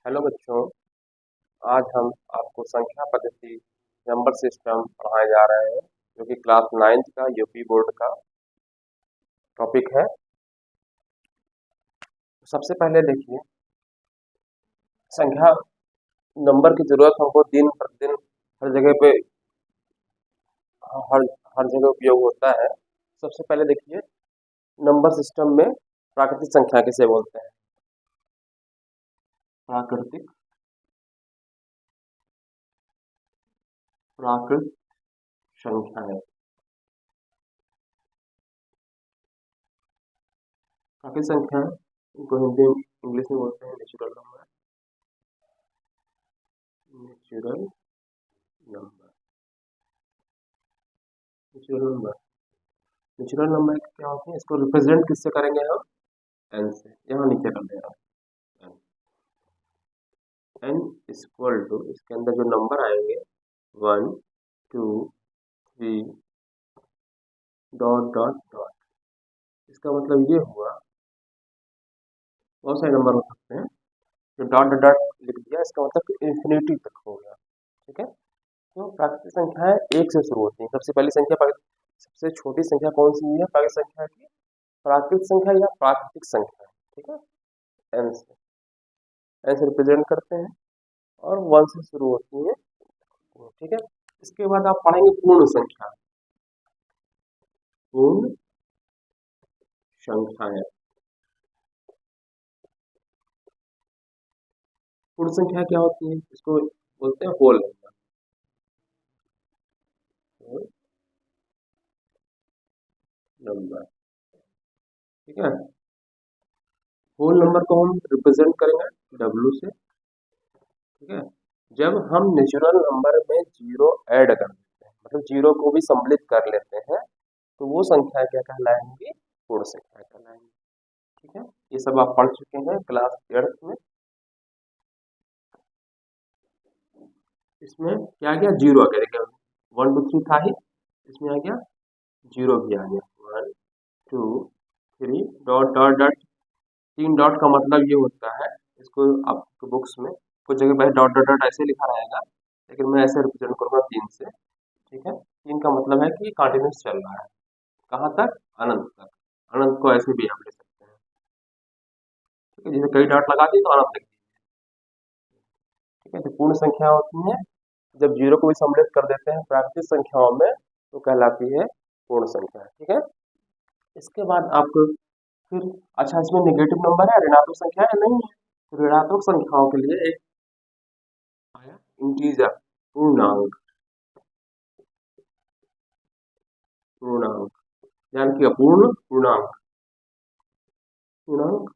Hello बच्चों। आज हम आपको संख्या पद्धति नंबर सिस्टम पढ़ाए जा रहे हैं जो कि क्लास 9th का यूपी बोर्ड का टॉपिक है। सबसे पहले देखिए, संख्या नंबर की जरूरत हमको दिन प्रतिदिन हर जगह पे हर हर जगह उपयोग होता है। सबसे पहले देखिए, नंबर सिस्टम में प्राकृतिक संख्या किसे बोलते हैं? प्राकृतिक प्राकृत संख्याएं। प्राकृतिक संख्याएं इनको हिंदी इंग्लिश में बोलते हैं natural number. Natural number natural number natural number क्या होते हैं? इसको रिप्रेजेंट किससे करेंगे हम? एन से। यहाँ नीचे कर दे रहा हूँ एन इक्वल टू, इसके अंदर जो नंबर आएंगे 1 2 3 डॉट डॉट डॉट। इसका मतलब ये हुआ, बहुत सारे नंबर हो सकते हैं, जो डॉट डॉट डॉट लिख दिया इसका मतलब कि इंफिनिटी तक हो गया। ठीक है। तो प्राकृतिक संख्याएं एक से शुरू होती हैं। सबसे पहली संख्या सबसे छोटी संख्या कौन सी है प्राकृतिक संख्या की? प्राकृतिक संख्या या प्राकृतिक संख्या। ठीक है। एन से रिप्रेजेंट करते हैं और 1 से शुरू होती है। ठीक है। इसके बाद आप पढ़ेंगे पूर्ण संख्या। पूर्ण संख्याएं। पूर्ण संख्या क्या होती है? इसको बोलते हैं होल नंबर। Whole number. ठीक है। होल नंबर को हम रिप्रेजेंट करेंगे डब्ल्यू से। ठीक है। जब हम नेचुरल नंबर में जीरो ऐड कर देते हैं, मतलब जीरो को भी सम्मिलित कर लेते हैं, तो वो संख्या क्या कहलाएंगी? पूर्ण संख्या कहलाएंगी। ठीक है। ये सब आप पढ़ चुके हैं क्लास 8th में। इसमें क्या आ गया? जीरो आ गया। देखिए 1 2 3 था ही, इसमें आ गया जीरो भी आ गया। 1 2 3 डॉट डॉट डॉट। 3 डॉट का मतलब ये होता है, इसको आपके बुक्स में कुछ जगह पहले डॉट डॉट डॉट ऐसे लिखा रहेगा, लेकिन मैं ऐसे रिप्रेजेंट करूंगा 3 से। ठीक है। 3 का मतलब है कि ये कंटिन्यूस चल रहा है। कहाँ तक? अनंत तक। अनंत को ऐसे भी आप ले सकते हैं। ठीक है। जैसे कई डॉट लगा दिए तो अनंत लिख दीजिए। ठीक है। तो पूर्ण संख्या होती है जब जीरो को भी सम्मिलित कर देते हैं प्राकृतिक संख्याओं में, तो कहलाती है पूर्ण संख्या। ठीक है। इसके बाद आपको फिर, अच्छा इसमें नेगेटिव नंबर है, ऋणात्मक संख्या है? नहीं है। तो ऋणात्मक संख्याओं के लिए एक आया इंटीजर, पूर्णांक। पूर्णांक ध्यान रखिएगा, पूर्ण पूर्णांक। पूर्णांक।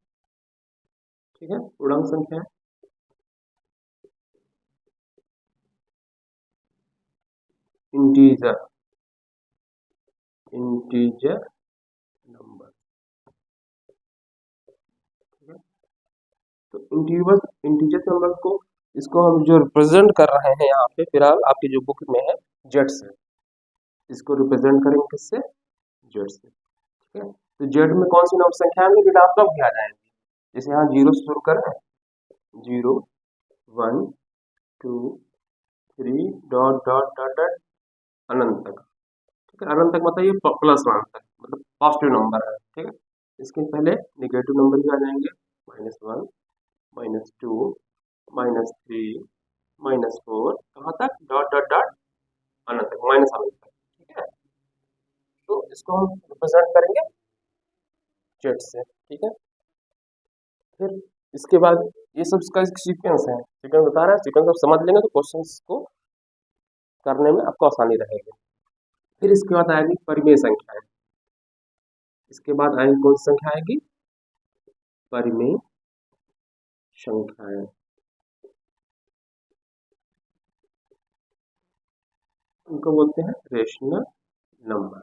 ठीक है। पूर्णांक संख्या है इंटीजर। Integer number. ठीक है। तो इंटीजर नंबर को, इसको हम जो रिप्रेजेंट कर रहे हैं यहाँ पे फिलहाल आपकी जो बुक में है, जेड से। इसको रिप्रेजेंट करेंगे किससे? जेड से। ठीक है। तो जेड में कौन सी नंबर संख्या में ऋणात्मक भी आ जाएंगे? जैसे यहाँ जीरो से शुरू करें, 0 1 2 3 डॉट डॉट डॉट डॉट अनंत तक। ठीक है। अनंत तक मतलब ये प्लस वन तक, मतलब पॉजिटिव नंबर है। ठीक है। इसके पहले निगेटिव नंबर भी आ जाएंगे, -1 -2 -3 -4, कहाँ तक? डॉट डॉट डॉट अनंत तक, माइनस अनंत तक। ठीक है। तो इसको हम रिप्रेजेंट करेंगे जेड से। ठीक है। फिर इसके बाद ये सब इसका सीक्वेंस है, सीक्वेंस बता रहा है। सीक्वेंस आप समझ लेंगे तो क्वेश्चंस को करने में आपको आसानी रहेगी। फिर इसके बाद आएगी परिमेय संख्याएं। इसके बाद आएगी कौन सी संख्या आएगी? परिमेय संख्याएं। उनको बोलते हैं रेशनल नंबर।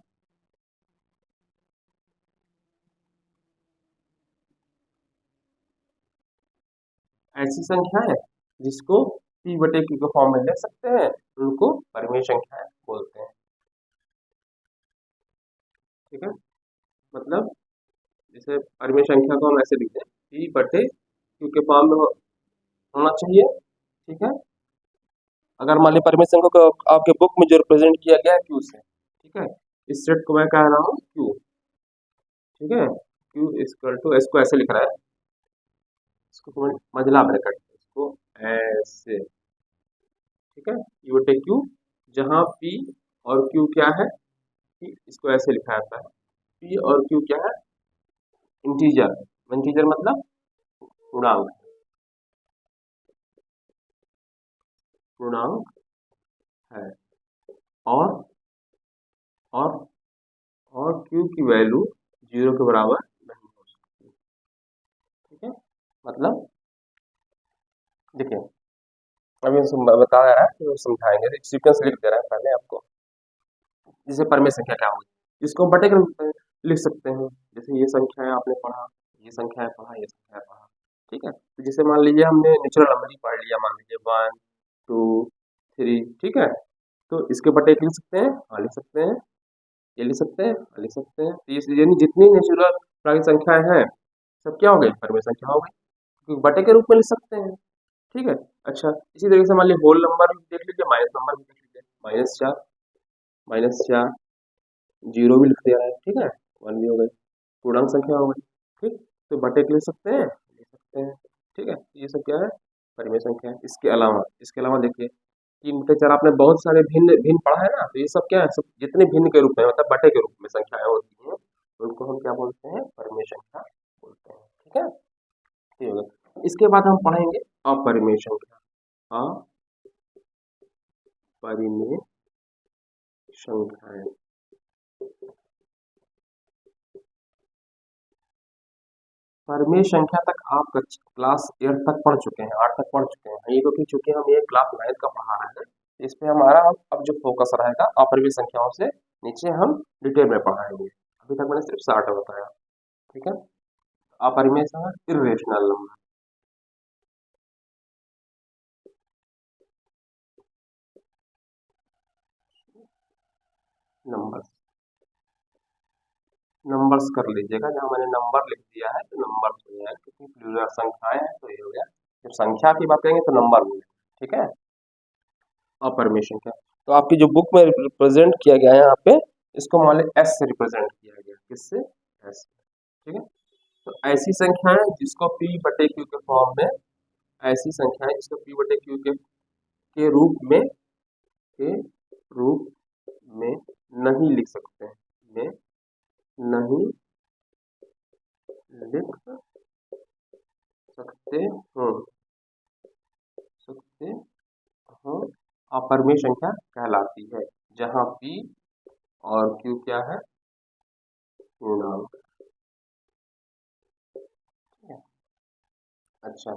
ऐसी संख्या है जिसको p बटे q के फॉर्म में लिख सकते हैं, उनको परिमेय संख्याएं बोलते हैं। ठीक है। मतलब जैसे परिमेय संख्या को हम ऐसे लिखते हैं, p बटे q के फॉर्म में हो, होना चाहिए। ठीक है, अगर मान लीजिए परिमेय संख्या को आपके बुक में जो रिप्रेजेंट किया गया है क्यू से, ठीक है, इस सेट को मैं कह रहा हूँ क्यू। ठीक है, क्यू इक्वल टू, इसको ऐसे लिख रहा है, इसको मझला ब्रैकेट, इसको ऐसे। ठीक है, यू टेक क्यू, जहाँ पी और क्यू क्या है, कि इसको ऐसे लिखा जाता है, पी और क्यू क्या है, इंटीजर। इंटीजर मतलब पूर्णांक, पूर्णांक है। और और और क्यू की वैल्यू 0 के बराबर नहीं हो सकती। ठीक है, मतलब देखिए, अभी बता रहा है तो समझाएंगे, सीक्वेंस लिख दे रहा है पहले आपको। जैसे परिमेय संख्या क्या होगी, इसको बटे के रूप में लिख सकते हैं। जैसे ये संख्या है आपने पढ़ा, ये संख्या है पढ़ा, ये संख्या है पढ़ा। ठीक है, तो जैसे मान लीजिए हमने नेचुरल नंबर ही पढ़ लिया, मान लीजिए 1 2 3। ठीक है, तो इसके बटे एक लिख सकते हैं, हाँ लिख सकते हैं, ये लिख सकते हैं, हाँ लिख सकते हैं। तो ये यानी जितनी नेचुरल प्राकृतिक संख्याएं हैं सब क्या हो गई, परिमेय संख्या हो गई, क्योंकि बटे के रूप में लिख सकते हैं। ठीक है, अच्छा इसी तरीके से मान लीजिए होल नंबर भी देख लीजिए, माइनस नंबर भी देख लीजिए, -4, -4, जीरो भी लिख दिया है। ठीक है, 1 भी हो गई, पूर्णांक संख्या हो गई। ठीक, तो बटे के लिख सकते हैं, लिख सकते हैं। ठीक है, ये सब क्या है, परिमेय संख्या है। इसके अलावा देखिए, 3/4 आपने बहुत सारे भिन्न भिन्न पढ़ा है ना, तो ये सब क्या है, सब जितने भिन्न के रूप में मतलब बटे के रूप में संख्याएं होती हैं, उनको हम क्या बोलते हैं, परिमेय संख्या बोलते हैं। ठीक है, ठीक है, इसके बाद हम पढ़ेंगे अपरिमेय संख्या। अपरिमेय संख्याएं, परिमेय संख्या तक आप क्लास 8 तक पढ़ चुके हैं, 8 तक पढ़ चुके हैं, ये क्योंकि चूंकि हम ये क्लास 9 का पढ़ा रहे हैं, इस पे हमारा अब जो फोकस रहेगा अपरिमेय संख्याओं से नीचे हम डिटेल में पढ़ाएंगे। अभी तक मैंने सिर्फ 60 बताया। ठीक है, अपरिमेय संख्या इर्रेशनल नंबर, नंबर्स कर लीजिएगा, जहाँ मैंने नंबर लिख दिया है तो नंबर हो जाएगा, क्योंकि प्लूरल संख्याएं हैं तो ये हो गया। जब संख्या की बात करेंगे तो नंबर बोलेंगे। ठीक है, अपरिमेय संख्या, तो आपकी जो बुक में रिप्रेजेंट किया गया है यहाँ पे, इसको मान लीजिए एस से रिप्रेजेंट किया गया, किससे, एस। ठीक है, तो ऐसी संख्याएं जिसको पी बटे क्यू के फॉर्म में, ऐसी संख्याएं जिसको पी बटे क्यू के रूप में नहीं लिख सकते हैं, में नहीं लिख सकते हो, सकते हो, अपरिमेय संख्या कहलाती है, जहाँ पी और क्यू क्या है, पूर्णांक। अच्छा,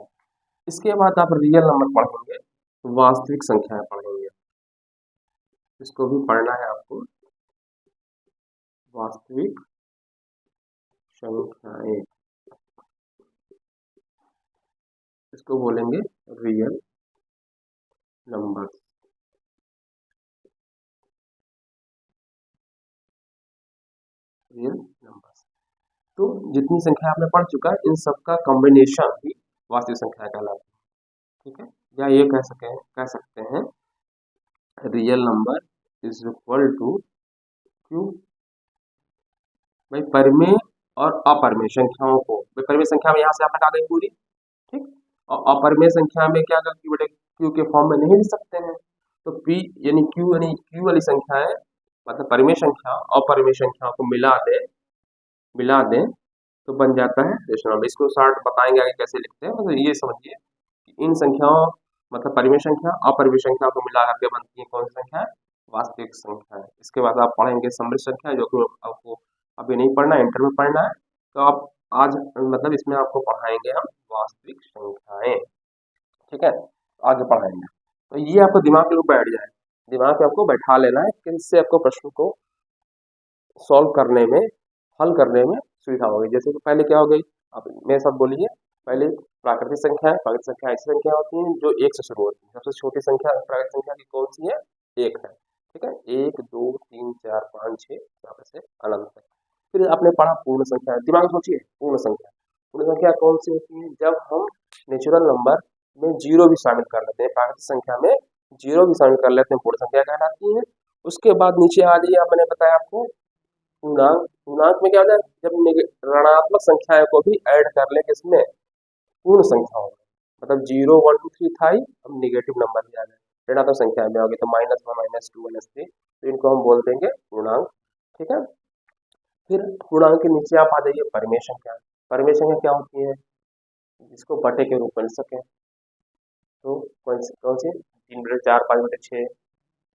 इसके बाद आप रियल नंबर पढ़ेंगे, वास्तविक संख्याएं पढ़ेंगे, इसको भी पढ़ना है आपको, वास्तविक संख्याएं, इसको बोलेंगे रियल नंबर, रियल नंबर। तो जितनी संख्या आपने पढ़ चुका है, इन सबका कॉम्बिनेशन ही वास्तविक संख्या कहलाती है। ठीक है, या ये कह सकते हैं real number is equal to Q. भाई परिमेय और अपरिमेय संख्याओं को, भाई परिमेय संख्या में यहाँ से आप तक आ गई पूरी। ठीक, और अपरिमेय संख्या में क्या करती बेटे, क्यू के फॉर्म में नहीं लिख सकते हैं, तो पी यानी क्यू वाली संख्या है, मतलब परिमेय संख्या अपरिमेय संख्याओं को मिला दें तो बन जाता है रेशनल नंबर। इसको शॉर्ट बताएंगे आगे कैसे लिखते हैं, मतलब ये समझिए कि इन संख्याओं मतलब परिमेय संख्या अपरिमेय संख्या को मिला करके बनती है कौन सी संख्या है, वास्तविक संख्या है। इसके बाद आप पढ़ेंगे समृद्ध संख्या, जो कि आपको अभी नहीं पढ़ना है, इंटर में पढ़ना है। तो आप आज मतलब इसमें आपको पढ़ाएंगे हम वास्तविक संख्याएं। ठीक है, आगे पढ़ाएंगे, तो ये आपको दिमाग के ऊपर बैठ जाए, दिमाग पे आपको बैठा लेना है कि इससे आपको प्रश्न को सॉल्व करने में, हल करने में सुविधा होगी। जैसे कि पहले क्या हो गई, आप मेरे साथ बोलिए, पहले प्राकृतिक संख्या ऐसी संख्या होती हैं जो एक से शुरू होती है, सबसे छोटी संख्या प्राकृतिक संख्या की कौन सी है, एक है। ठीक है, 1 2 3 4 5 6 से अनंत तक। फिर आपने पढ़ा पूर्ण संख्या, दिमाग में सोचिए पूर्ण संख्या, पूर्ण संख्या कौन सी होती है, जब हम नेचुरल नंबर में जीरो भी शामिल कर लेते हैं, प्राकृतिक संख्या में जीरो भी शामिल कर लेते हैं, पूर्ण संख्या कहलाती है। उसके बाद नीचे आ जाइए, मैंने बताया आपको पूर्णांक। पूर्णांक में क्या होता है, जब ऋणात्मक संख्याओं को भी ऐड कर ले किसमें, पूर्ण संख्याओं में, मतलब 0 1 2 3 था ही, अब निगेटिव नंबर भी आ जाए ऋणात्मक संख्या में होगी तो -1 -2 -3, तो इनको हम बोल देंगे पूर्णांक। ठीक है, फिर पूर्णांक के नीचे आप आ जाइए परिमेय संख्या। परिमेय संख्या क्या होती है, जिसको बटे के रूप में लिख सकें, तो कौन सी 3/4 5/6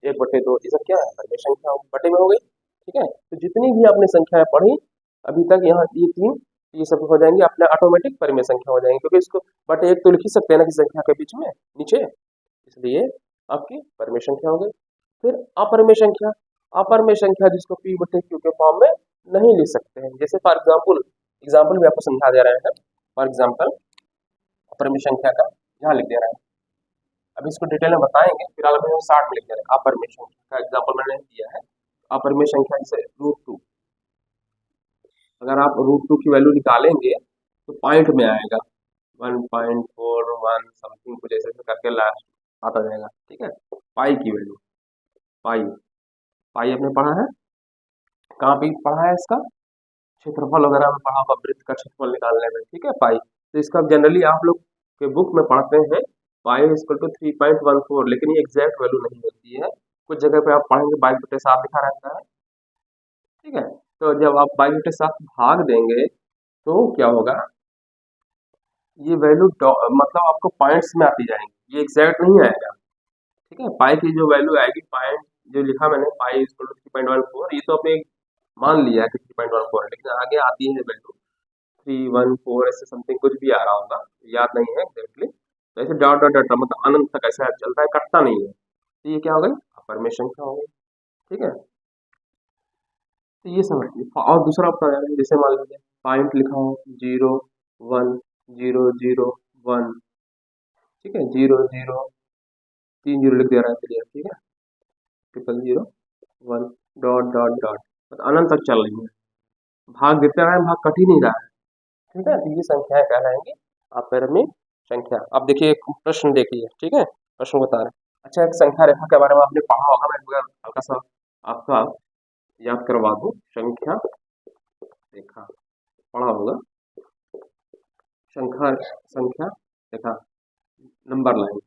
1/2, ये सब क्या है, परिमेय संख्या बटे में हो गई। ठीक है, तो जितनी भी आपने संख्याएं पढ़ी अभी तक, यहाँ ये 3 ये सब हो जाएंगे अपने ऑटोमेटिक परिमेय संख्या हो जाएंगे, क्योंकि इसको बटे 1 तो लिख ही सकते हैं ना किसी संख्या के बीच में नीचे, इसलिए आपकी परिमेय संख्या हो गई। फिर अपरिमेय संख्या, अपरिमेय संख्या जिसको p/q के फॉर्म में नहीं लिख सकते हैं, जैसे फॉर एग्जाम्पल भी आपको समझा दे रहे हैं। फॉर एग्जाम्पल अपरिमेय संख्या का यहाँ लिख दे रहे हैं, अभी इसको डिटेल में बताएंगे, फिलहाल में हम 60 में लिख दे रहे हैं। अपरिमेय संख्या का एग्जाम्पल मैंने दिया है, अपरिमेय संख्या जैसे √2, अगर आप √2 की वैल्यू निकालेंगे तो पॉइंट में आएगा 1.41 समथिंग कुछ ऐसे करके लास्ट आता जाएगा। ठीक है, पाई की वैल्यू, पाई पाई आपने पढ़ा है, कहाँ पे पढ़ा है, इसका क्षेत्रफल वगैरह में पढ़ा होगा, वृत्त का क्षेत्रफल निकालने में। ठीक है, पाई, तो इसका जनरली आप लोग के बुक में पढ़ते हैं पाई = 3.14, लेकिन ये एग्जैक्ट वैल्यू नहीं होती है, कुछ जगह पे आप पढ़ेंगे 22/7 लिखा रहता है। ठीक है, तो जब आप 22/7 भाग देंगे तो क्या होगा, ये वैल्यू मतलब आपको पॉइंट्स में आती जाएंगी, ये एग्जैक्ट नहीं आएगा। ठीक है, पाई की जो वैल्यू आएगी, पॉइंट जो लिखा मैंने पाई = 3.14, ये तो आपने मान लिया है कि 3.14 है, लेकिन आगे आती है वैल्यू 314 ऐसे समथिंग कुछ भी आ रहा होगा, याद नहीं है एग्जैक्टली, तो ऐसे डॉट डॉट डॉट मतलब अनंत तक ऐसा चलता है, कटता नहीं है, तो ये क्या हो गई, अपरिमेय संख्या हो गई। ठीक है, तो ये समझिए। और दूसरा बता रहे हैं, जैसे मान लीजिए पॉइंट लिखा हो 0 1 0 0 1, ठीक है, 0 0 3 0 लिख दे रहा है, क्लियर। ठीक है, 0 1 डॉट डॉट डॉट, तो अनंत तक चल रही है, भाग देते रहा है, भाग कट ही नहीं रहा है। ठीक है, तो ये संख्याएं कहलाएंगी अपरिमेय संख्या। अब देखिए एक प्रश्न देखिए, ठीक है, प्रश्न बता रहे हैं। अच्छा, एक संख्या रेखा के बारे में आपने पढ़ा होगा, मैं एक बार हल्का सा आपका याद करवा दूं, संख्या रेखा पढ़ा होगा, संख्या संख्या रेखा, नंबर लाइन,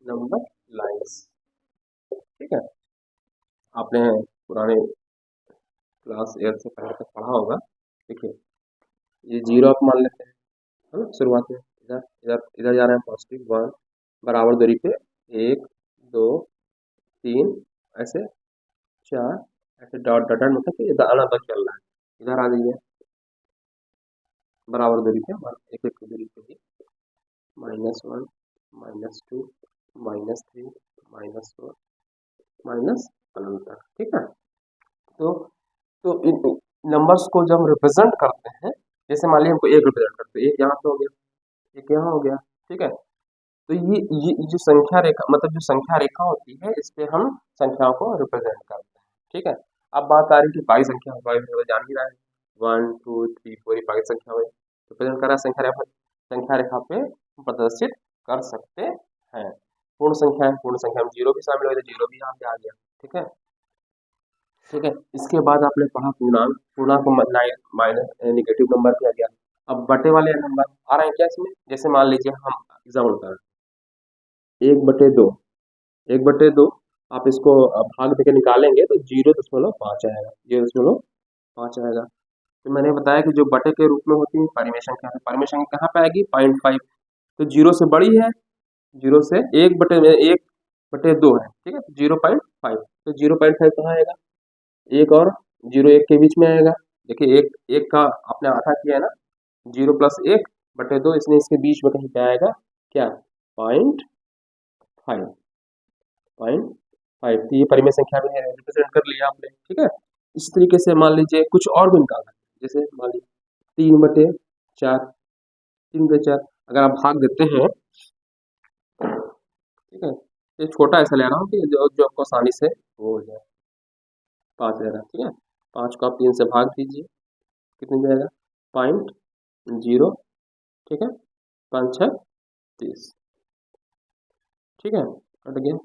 नंबर लाइन्स। ठीक है, आपने पुराने क्लास 8 से पहले तक पढ़ा होगा। देखिए ये 0 आप मान लेते हैं, है ना, शुरुआत में इधर इधर इधर जा रहे हैं +1 बराबर दूरी पे 1 2 3 ऐसे 4 ऐसे डॉट डॉट डॉट, मतलब कि इधर आना तक चल रहा है, इधर आ जाइए बराबर दूरी पे एक एक दूरी पे ही -1 -2 -3 -4 माइनस अनंत तक। ठीक है, तो इन नंबर्स को जब रिप्रेजेंट करते हैं, जैसे मान लीजिए हमको एक रिप्रेजेंट करते हैं, एक यहाँ पे हो गया, एक यहाँ हो गया। ठीक है, तो ये जो संख्या रेखा, मतलब जो संख्या रेखा होती है, इस पे हम संख्याओं को रिप्रेजेंट करते हैं। ठीक है, अब बात आ रही है कि पाई संख्या, पाई जान ही रहा है 1 2 3 4 पाई संख्या हुई, रिप्रेजेंट कर रहा है संख्या रेखा पे हम प्रदर्शित कर सकते हैं। पूर्ण संख्या है, पूर्ण संख्या में 0 भी शामिल हो, 0 भी यहाँ पे आ गया। ठीक है, ठीक है, इसके बाद आपने पढ़ा पूर्णांक, पूर्णांक को माइनस निगेटिव नंबर किया गया। अब बटे वाले नंबर आ रहे हैं क्या इसमें, जैसे मान लीजिए हम एग्जाम्पल कर 1/2, 1/2 आप इसको भाग देके निकालेंगे तो 0.5 आएगा, 0.5 आएगा। तो मैंने बताया कि जो बटे के रूप में होती है परिमेय संख्या, परिमेय संख्या कहाँ पे आएगी, 0.5, तो 0 से बड़ी है, 0 से 1/2 है। ठीक है, 0.5, तो 0.5 कहाँ आएगा, 1 और 0 1 के बीच में आएगा। देखिए एक एक का आपने आधा किया है ना, 0 + 1/2, इसलिए इसके बीच में कहीं पे आएगा क्या, 0.5, 0.5, तो ये परिमेय संख्या भी रिप्रेजेंट कर लिया आपने। ठीक है, इस तरीके से मान लीजिए कुछ और भी निकालना है, जैसे मान लीजिए 3/4, 3/4 अगर आप भाग देते हैं, ठीक है, ये छोटा ऐसा ले रहा हूँ कि जो जो आपको आसानी से वो हो जाए, 5 ले रहा है। ठीक है, 5 को आप 3 से भाग दीजिए, कितने जाएगा, 0.0 ठीक है, 5 6 30, ठीक है, कट गया।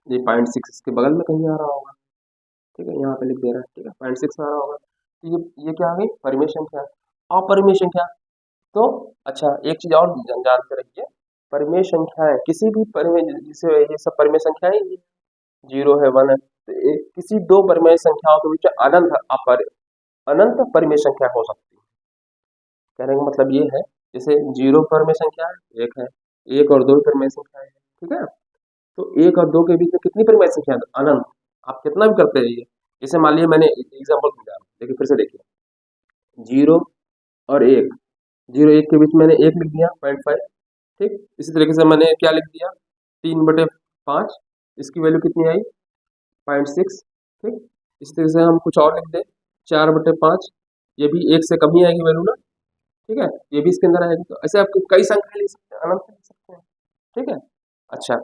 ये 0.6 इसके बगल में कहीं आ रहा होगा, ठीक है, यहाँ पे लिख दे रहा है, ठीक है, 0.6 आ रहा होगा। तो ये क्या आ गई, परिमेय संख्या। अपरिमेय संख्या, तो अच्छा एक चीज और जानते रहिए, परिमेय संख्याएं किसी भी परिमेय, जैसे ये सब परिमेय संख्याएं 0 है 1 है, तो किसी दो परिमेय संख्याओं के बीच अनंत परिमेय संख्या हो सकती है। कहने का मतलब ये है, जैसे 0 परिमेय संख्या है, एक है, 1 और 2 परिमेय संख्या है, ठीक है। तो 1 और 2 के बीच में कितनी परिमेय संख्या है, अनंत। आप कितना भी करते रहिए। जैसे मान लीजिए मैंने एग्जाम्पल समझा, देखिए फिर से देखिए, 0 और 1, 0 1 के बीच मैंने 1 लिख दिया 0.5, ठीक। इसी तरीके से मैंने क्या लिख दिया, 3/5, इसकी वैल्यू कितनी आई, 0.6, ठीक। इस तरह से हम कुछ और लिख दें, 4/5, ये भी 1 से कम ही आएगी वैल्यू ना, ठीक है, ये भी इसके अंदर आएगी। तो ऐसे आप कई संख्या लिख सकते हैं, अनंत लिख सकते हैं, ठीक है। अच्छा,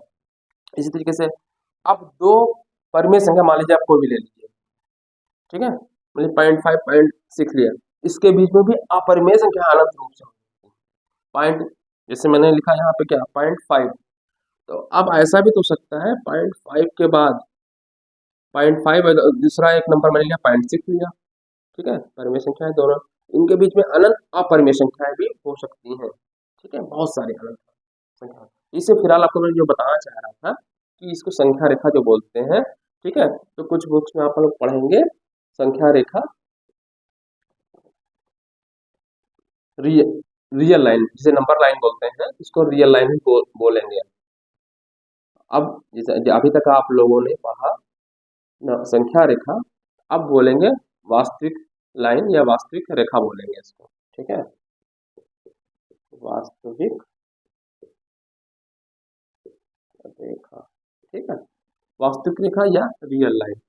इसी तरीके से आप दो परिमेय संख्या मान लीजिए, आप कोई भी ले लीजिए, ठीक है, मतलब 0.5 0.6 लिया, इसके बीच में भी अपरिमेय संख्या अनंत रूप से पॉइंट, जैसे मैंने लिखा यहाँ पे क्या 0.5, तो अब ऐसा भी तो सकता है 0.5 के बाद 0.5 दूसरा एक नंबर मैंने लिया 0.6 लिया, ठीक है, परिमेय संख्याएं दोनों, इनके बीच में अनंत अपरिमेय संख्याएं भी हो सकती हैं, ठीक है, बहुत सारी अनंत संख्या। इसे फिलहाल आपको मैं जो बताना चाह रहा था कि इसको संख्या रेखा जो बोलते हैं, ठीक है, तो कुछ बुक्स में आप लोग पढ़ेंगे संख्या रेखा, रियल लाइन, जिसे नंबर लाइन बोलते हैं, इसको रियल लाइन ही बोलेंगे। अब जैसे अभी तक आप लोगों ने पढ़ा संख्या रेखा, अब बोलेंगे वास्तविक लाइन या वास्तविक रेखा बोलेंगे इसको, ठीक है, वास्तविक रेखा, ठीक है, वास्तविक रेखा या रियल लाइन,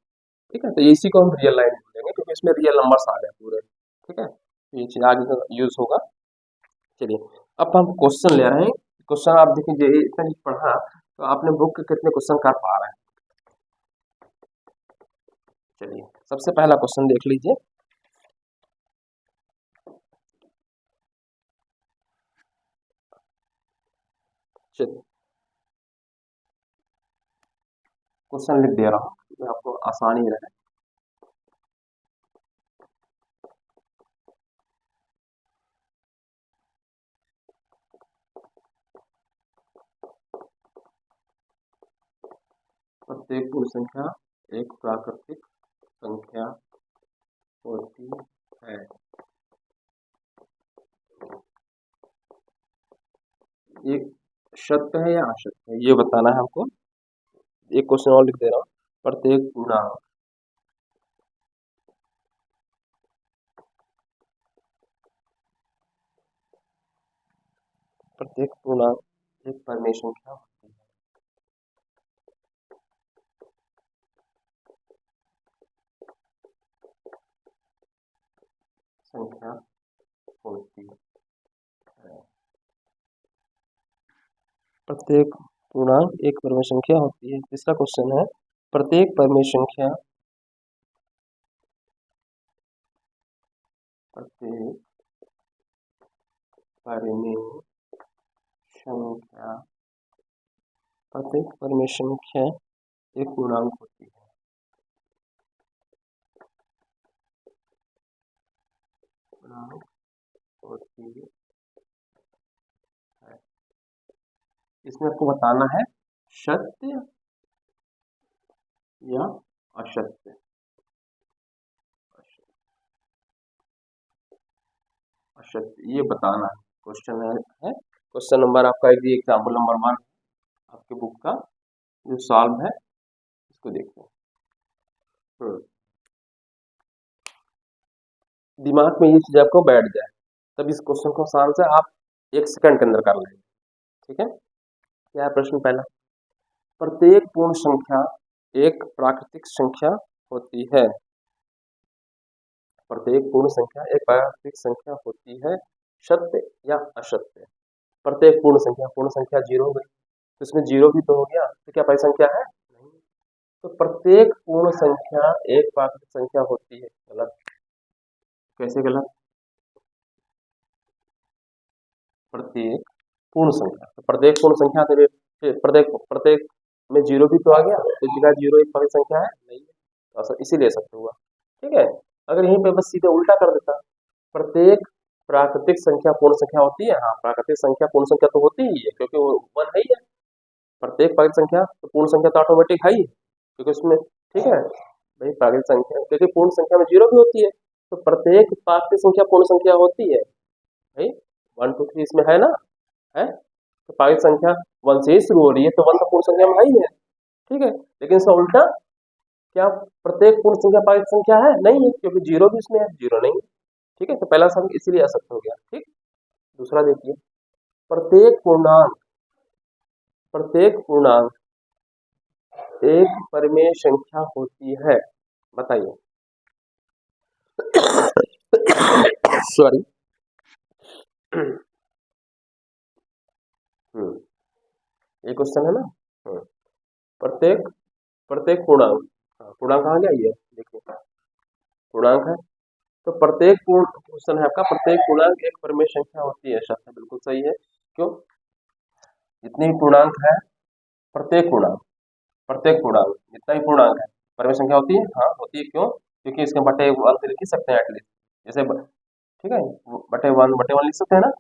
ठीक है। तो इसी को हम रियल लाइन बोलेंगे क्योंकि इसमें रियल नंबर्स आ गए पूरे, ठीक है, तो ये चीज आगे यूज होगा। चलिए, अब हम क्वेश्चन ले रहे हैं। क्वेश्चन आप देखिए, इतना नहीं पढ़ा तो आपने बुक के कितने क्वेश्चन कर पा रहे हैं। चलिए, सबसे पहला क्वेश्चन देख लीजिए, चलिए क्वेश्चन लिख दे रहा हूँ, आपको आसानी रहे। प्रत्येक पूर्ण संख्या एक प्राकृतिक संख्या होती है। ये सत्य है या असत्य है, ये बताना है हमको। एक क्वेश्चन और लिख दे रहा हूँ, प्रत्येक पूर्णांक एक परिमेय संख्या होती है। संख्या होती है, प्रत्येक पूर्णांक एक परिमेय संख्या होती है। तीसरा क्वेश्चन है, प्रत्येक परिमेय संख्या प्रत्येक परिमेय संख्या प्रत्येक परिमेय संख्या एक पूर्णांक होती है। पूर्णांक होती है, इसमें आपको बताना है सत्य या असत्य। असत्य ये बताना है, क्वेश्चन है। क्वेश्चन नंबर आपका एग्जाम्पल नंबर 1 आपके बुक का जो सॉल्व है, इसको देखते हैं। दिमाग में ये चीज आपको बैठ जाए, तब इस क्वेश्चन को आसान से आप 1 सेकंड के अंदर कर लेंगे, ठीक है। क्या है प्रश्न पहला, प्रत्येक पूर्ण संख्या एक प्राकृतिक संख्या होती है। प्रत्येक पूर्ण संख्या एक प्राकृतिक संख्या होती है, सत्य या असत्य। प्रत्येक पूर्ण संख्या 0 हो गई, तो इसमें 0 भी तो हो गया, तो क्या पहली संख्या है, नहीं। तो प्रत्येक पूर्ण संख्या एक प्राकृतिक संख्या होती है, गलत। कैसे गलत, प्रत्येक पूर्ण संख्या, तो प्रत्येक पूर्ण संख्या तो प्रत्येक प्रत्येक में जीरो भी तो आ गया, तो जगह जीरो एक पवित्र संख्या है नहीं है, तो इसीलिए शब्द हुआ। ठीक है, अगर यहीं पे बस सीधे उल्टा कर देता, प्रत्येक प्राकृतिक संख्या पूर्ण संख्या होती है, हाँ प्राकृतिक संख्या पूर्ण संख्या तो होती ही है क्योंकि वो वन है ही है, प्रत्येक प्राकृतिक संख्या तो पूर्ण संख्या तो ऑटोमेटिक है ही, क्योंकि उसमें ठीक है भाई प्राकृतिक संख्या, क्योंकि पूर्ण संख्या में जीरो भी होती है, तो प्रत्येक प्राकृतिक संख्या पूर्ण संख्या होती है भाई, 1 2 3 इसमें है ना, है तो प्राकृतिक संख्या वन से ही शुरू हो रही है, तो वन तो पूर्ण संख्या में है ही है। ठीक है, लेकिन इसका उल्टा, क्या प्रत्येक पूर्ण संख्या प्राकृतिक संख्या है नहीं है, क्योंकि जीरो भी इसमें है, जीरो नहीं है। ठीक है, तो पहला सम इसीलिए असत्य हो गया। ठीक, दूसरा देखिए, प्रत्येक पूर्णांक एक परिमेय संख्या होती है, बताइए। सॉरी। ये क्वेश्चन है ना। प्रत्येक प्रत्येक पूर्णांक, पूर्णांक कहाँ गया ये देखिए, पूर्णांक है, तो प्रत्येक पूर्ण क्वेश्चन है आपका, प्रत्येक पूर्णांक एक परिमेय संख्या होती है, शब्द बिल्कुल सही है। क्यों, जितने भी पूर्णांक है, प्रत्येक पूर्णांक जितना भी पूर्णांक है परिमेय संख्या होती है, हाँ होती है। क्यों, क्योंकि इसके बटे वन से लिख ही सकते हैं एटलीस्ट, जैसे ठीक है बटे वन लिख सकते हैं ना,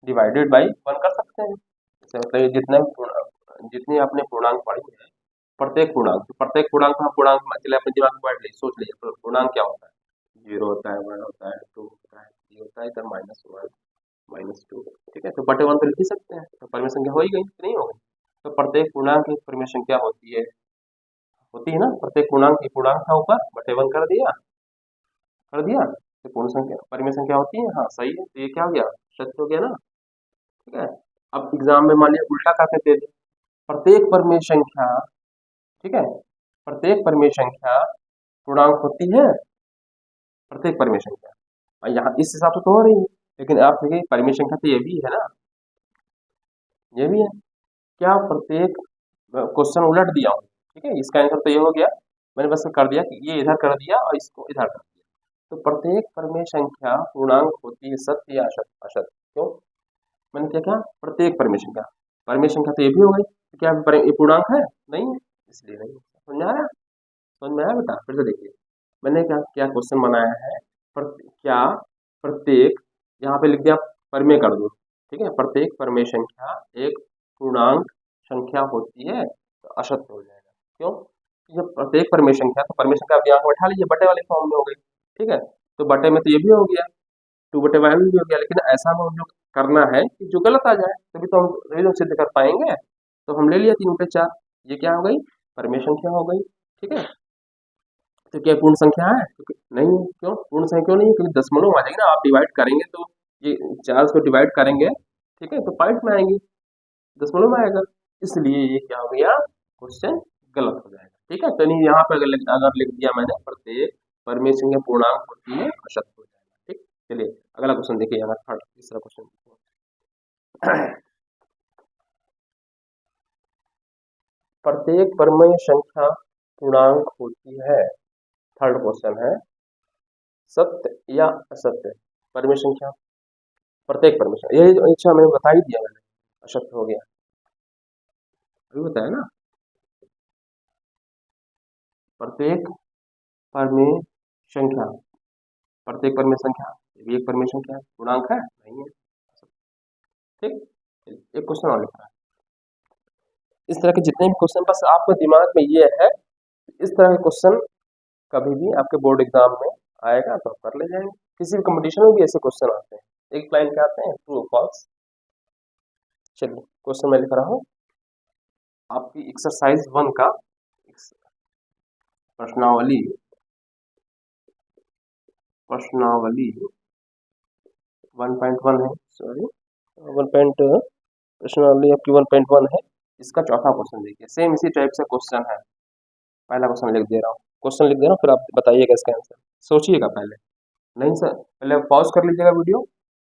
डिवाइडेड बाई वन कर सकते हैं, जैसे मतलब जितने आपने पूर्णांक पढ़ी है, प्रत्येक पूर्णांक हम पूर्णांक चलिए अपने दिमाग में बैठ लीजिए, सोच लीजिए पूर्णांक क्या होता है, जीरो होता है, वन होता है, टू होता है, थ्री होता है, इधर माइनस वन माइनस टू। ठीक है, तो बटे वन तो लिख ही सकते हैं, तो परिमेय संख्या हो ही गई नहीं हो गई, तो प्रत्येक पूर्णांक की परिमेय संख्या होती है ना, प्रत्येक पूर्णांक की पूर्णांक था ऊपर बटे वन कर दिया, तो पूर्ण संख्या परिमेय संख्या होती है, हाँ सही है, तो ये क्या हो गया, सत्य हो गया ना। ठीक है, अब एग्जाम में मान लिया उल्टा करके दे दे, प्रत्येक परिमेय संख्या, ठीक है प्रत्येक परिमेय संख्या पूर्णांक होती है, प्रत्येक परिमेय संख्या, और यहाँ इस हिसाब से तो हो रही है, लेकिन आप देखिए परिमेय संख्या तो ये भी है ना, ये भी है, क्या प्रत्येक क्वेश्चन उलट दिया हूँ। ठीक है, इसका आंसर तो ये हो गया, मैंने बस कर दिया कि ये इधर कर दिया और इसको इधर कर दिया, तो प्रत्येक परिमेय संख्या पूर्णांक होती है, सत्य या असत्य, असत्य। क्यों, मैंने क्या कहा, प्रत्येक परिमेय संख्या तो ये भी हो गई, तो क्या ये पूर्णांक है नहीं है, इसलिए नहीं। समझ में आया बेटा, फिर से देखिए मैंने क्या क्या क्वेश्चन बनाया है, क्या प्रत्येक, यहाँ पे लिख दिया परिमेय कर दो, ठीक है प्रत्येक परिमेय संख्या एक पूर्णांक संख्या होती है, तो असत्य हो जाएगा। क्यों, जब प्रत्येक परिमेय संख्या, तो परिमेय संख्या आप यहाँ बैठा लीजिए, बटे वाले फॉर्म में हो गई। ठीक है, तो बटे में तो ये भी हो गया, टू बटे वाई भी हो गया, लेकिन ऐसा हमें जो करना है कि जो गलत आ जाए, तभी तो हम सिद्ध कर पाएंगे, तो हम ले लिया 3 बटे 4, ये क्या हो गई, परिमेय संख्या हो गई। ठीक है, तो क्या पूर्ण संख्या है, क्योंकि नहीं है। क्यों पूर्ण संख्या क्यों नहीं है, क्योंकि दशमलव आ जाएगी ना, आप डिवाइड करेंगे तो ये 4 को डिवाइड करेंगे, ठीक है तो पॉइंट में आएंगे, दशमलव में आएगा, इसलिए ये क्या हो गया, क्वेश्चन गलत हो जाएगा। ठीक है, तो नहीं यहाँ पे अगर लिख दिया मैंने प्रत्येक परिमेय संख्या पूर्णांक होती है, असत्य हो जाएगा। ठीक, चलिए अगला क्वेश्चन देखिए, यहाँ थर्ड तीसरा क्वेश्चन, प्रत्येक परिमेय संख्या पूर्णांक होती है, थर्ड क्वेश्चन है, सत्य या असत्य, परिमेय संख्या प्रत्येक परिमेय संख्या, ये अच्छा मैंने बता ही दिया, मैंने असत्य हो गया अभी बताया ना, प्रत्येक परिमेय संख्या, प्रत्येक परिमेय संख्या ये भी एक परिमेय संख्या है, पूर्णांक है नहीं है। ठीक, एक क्वेश्चन और लिखा है, इस तरह के जितने भी क्वेश्चन, बस आपके दिमाग में ये है, इस तरह के क्वेश्चन कभी भी आपके बोर्ड एग्जाम में आएगा तो आप कर ले जाएंगे, किसी भी कंपटीशन में भी ऐसे क्वेश्चन आते हैं, एक लाइन के आते हैं, ट्रू फॉल्स। चलिए क्वेश्चन मैं लिख रहा हूँ, आपकी एक्सरसाइज 1 का प्रश्नावली 1.1 है, सॉरी 1. प्रश्नावली आपकी 1.1 है, इसका चौथा क्वेश्चन देखिए, सेम इसी टाइप से क्वेश्चन है, पहला क्वेश्चन लिख दे रहा हूँ, फिर आप बताइएगा इसका आंसर, सोचिएगा पहले, नहीं सर पहले पॉज कर लीजिएगा, वीडियो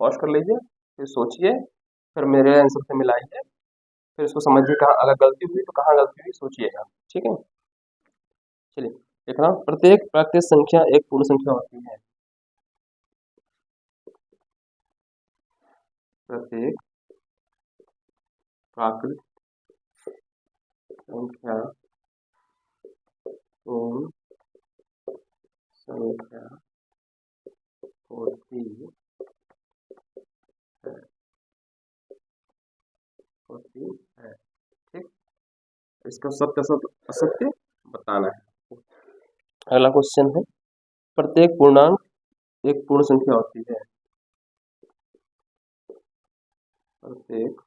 पॉज कर लीजिए, फिर सोचिए, फिर मेरे आंसर से मिलाइए, फिर इसको समझिए कहाँ अगर गलती हुई तो कहाँ गलती हुई सोचिएगा। ठीक है, चलिए लिख रहा हूँ, प्रत्येक प्राकृतिक संख्या एक पूर्ण संख्या होती है, प्रत्येक प्राकृत संख्या पूर्ण संख्या होती है ठीक। इसका सत्य असत्य बताना है। अगला क्वेश्चन है, प्रत्येक पूर्णांक एक पूर्ण संख्या होती है। प्रत्येक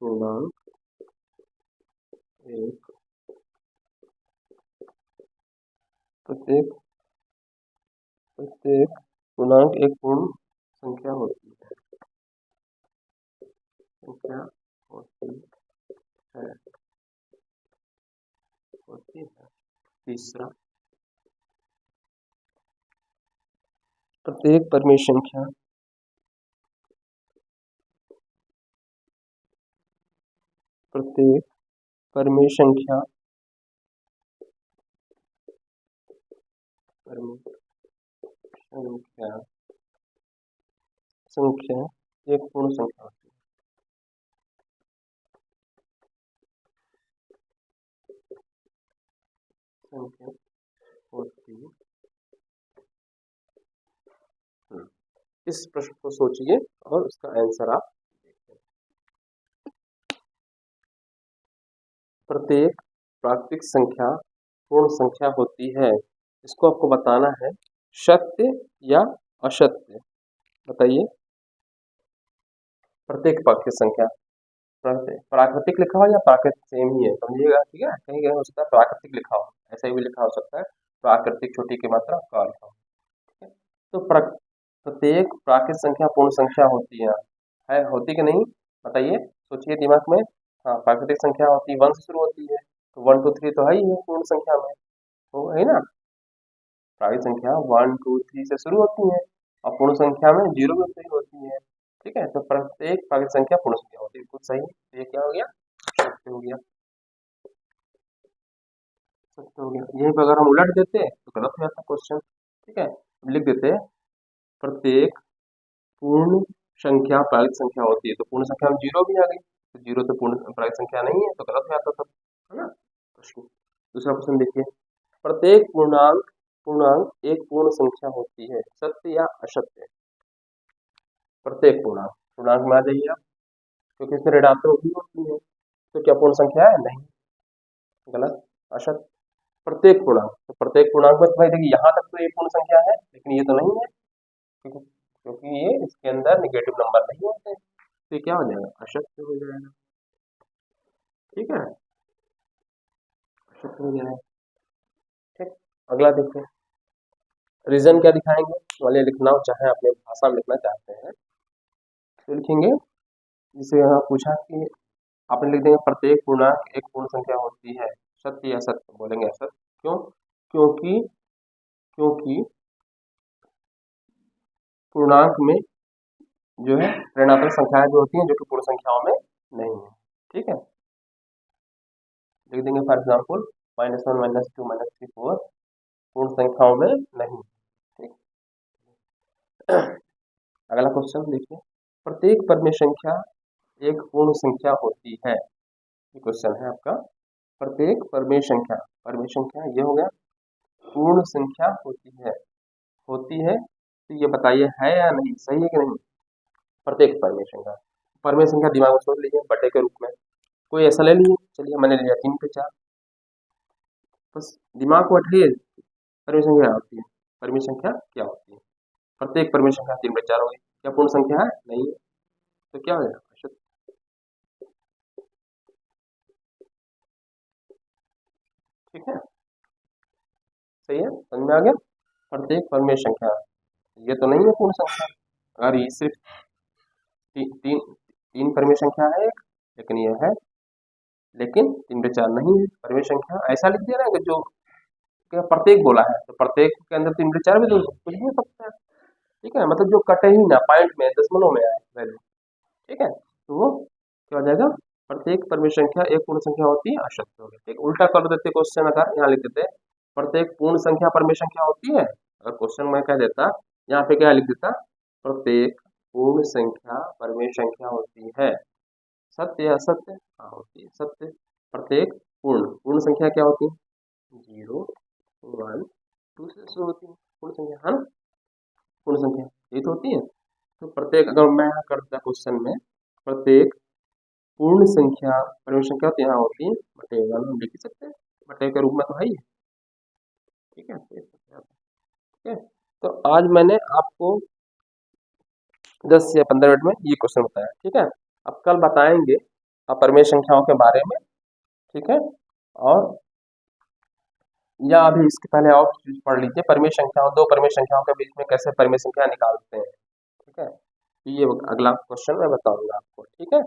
पूर्णांक एक प्रत्येक पूर्णांक एक पूर्ण संख्या होती है। तीसरा, प्रत्येक परिमेय संख्या एक पूर्ण संख्या होती है। इस प्रश्न को सोचिए और उसका आंसर आप प्रत्येक प्राकृतिक संख्या पूर्ण संख्या होती है। इसको आपको बताना है सत्य या असत्य। बताइए, प्रत्येक प्राकृतिक संख्या, प्राकृतिक लिखा हो या प्राकृतिक सेम ही है, समझिएगा, ठीक है। कहीं कहीं हो सकता है प्राकृतिक लिखा हो, ऐसा भी लिखा हो सकता है प्राकृतिक छोटी की मात्रा का लिखा हो, ठीक है। तो प्रत्येक प्राकृतिक संख्या पूर्ण संख्या होती है होती कि नहीं, बताइए, सोचिए दिमाग में। हाँ, प्राकृतिक संख्या होती है 1 से शुरू होती है, तो 1 2 3 तो है ही है पूर्ण संख्या में, तो है ना। प्राकृतिक संख्या 1 2 3 से शुरू होती है और पूर्ण संख्या में 0 से शुरू होती है, ठीक है। तो प्रत्येक प्राकृतिक संख्या पूर्ण संख्या होती है, बिल्कुल सही। तो ये क्या हो गया, सत्य हो गया, सत्य हो गया। यहीं पर अगर हम उलट देते तो गलत हो जाता क्वेश्चन, ठीक है। लिख देते प्रत्येक पूर्ण संख्या प्राकृतिक संख्या होती है, तो पूर्ण संख्या में 0 भी आ गई, तो 0 तो पूर्ण प्राकृतिक संख्या नहीं है, तो गलत हो जाता सब, है ना प्रश्न। दूसरा प्रश्न देखिए, प्रत्येक पूर्णांक एक पूर्ण संख्या होती है, सत्य या असत्य। प्रत्येक पूर्णांक में आ जाइए आप, क्योंकि इसमें ऋणात्मक भी होती है, तो क्या पूर्ण संख्या है, नहीं, गलत, असत्य। प्रत्येक पूर्णांक, तो प्रत्येक पूर्णांक में तो भाई देखिए यहाँ तक तो ये पूर्ण संख्या है, लेकिन ये तो नहीं है, क्योंकि ये इसके अंदर निगेटिव नंबर नहीं होते, तो ये क्या हो जाएगा, असत्य हो जाएगा, ठीक है, असत्य हो जाएगा, ठीक। अगला देखिए, रीजन क्या दिखाएंगे, वाले लिखना हो, चाहे अपने भाषा में लिखना चाहते हैं तो लिखेंगे। जिसे यहाँ पूछा कि आपने लिख देंगे प्रत्येक पूर्णांक एक पूर्ण संख्या होती है, सत्य या असत्य, बोलेंगे असत्य। क्यों, क्योंकि पूर्णांक में जो है ऋणात्मक संख्याएं जो होती हैं, जो कि पूर्ण संख्याओं में नहीं है, ठीक है। लिख देंगे फॉर एग्जाम्पल -1 -2 -3 4 पूर्ण संख्याओं में नहीं, ठीक। अगला क्वेश्चन देखिए, प्रत्येक परिमेय संख्या एक पूर्ण संख्या होती है, ये क्वेश्चन है आपका। प्रत्येक परिमेय संख्या ये हो गया पूर्ण संख्या होती है, तो ये बताइए है या नहीं, सही है कि नहीं। प्रत्येक परिमेय संख्या दिमाग में सोच लीजिए बटे के रूप में, कोई ऐसा ले लीजिए, चलिए मैंने लिया 3 पे 4, बस दिमाग को हटिए, परिमेय संख्या होती है, परिमेय संख्या क्या होती है, प्रत्येक परिमेय संख्या 3 पे 4 हो गई, क्या पूर्ण संख्या है, नहीं है, तो क्या हो जाएगा, ठीक है, सही है, समझ में आ गया। प्रत्येक परिमेय संख्या, ये तो नहीं है पूर्ण संख्या, अगर ये सिर्फ तीन परिमेय संख्या है एक, लेकिन ये है, लेकिन 3 पे 4 नहीं है परिमेय संख्या, ऐसा लिख दिया ना कि जो क्या प्रत्येक बोला है, तो प्रत्येक के अंदर 3 पे 4 भी तो कुछ भी हो सकता है, ठीक है, मतलब जो कटे ही ना, पॉइंट में दशमलव में आए वैल्यू, ठीक है, तो वो क्या हो जाएगा, प्रत्येक परिमेय संख्या एक पूर्ण संख्या होती है, असत्य हो गया, ठीक। उल्टा कर देते क्वेश्चन, अगर यहाँ लिख देते प्रत्येक पूर्ण संख्या परिमेय संख्या होती है, अगर क्वेश्चन में कह देता यहाँ पे क्या लिख देता, प्रत्येक पूर्ण संख्या परिमेय संख्या होती है। सत्य या असत्य? हाँ होती है सत्य। प्रत्येक पूर्ण संख्या क्या होती है? 0 1 2 से शुरू होती है पूर्ण संख्या, है ना? पूर्ण संख्या ये तो होती है। तो प्रत्येक, अगर मैं यहाँ कर देता क्वेश्चन में, प्रत्येक पूर्ण संख्या परिमेय संख्या तो यहाँ होती है बटेगा, हम लिख ही सकते हैं बटे के रूप में तो है ही है। ठीक है, ठीक है। तो आज मैंने आपको 10 या 15 मिनट में ये क्वेश्चन बताया। ठीक है, अब कल बताएंगे परिमेय संख्याओं के बारे में। ठीक है, और या अभी इसके पहले और चीज पढ़ लीजिए, परिमेय संख्याओं, दो परिमेय संख्याओं के बीच में कैसे परिमेय संख्या निकालते हैं। ठीक है, तो ये अगला क्वेश्चन मैं बताऊंगा आपको। ठीक है,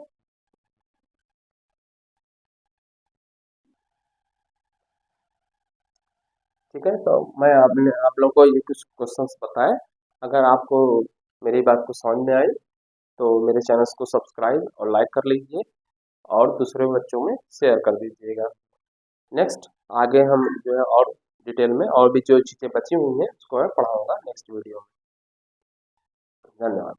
ठीक है। तो मैं आपने आप लोगों को ये कुछ क्वेश्चंस बताए। अगर आपको मेरी बात को समझ में आई तो मेरे चैनल को सब्सक्राइब और लाइक कर लीजिए और दूसरे बच्चों में शेयर कर दीजिएगा। नेक्स्ट आगे हम जो है और डिटेल में और भी जो चीज़ें बची हुई हैं उसको मैं पढ़ाऊंगा नेक्स्ट वीडियो में। धन्यवाद।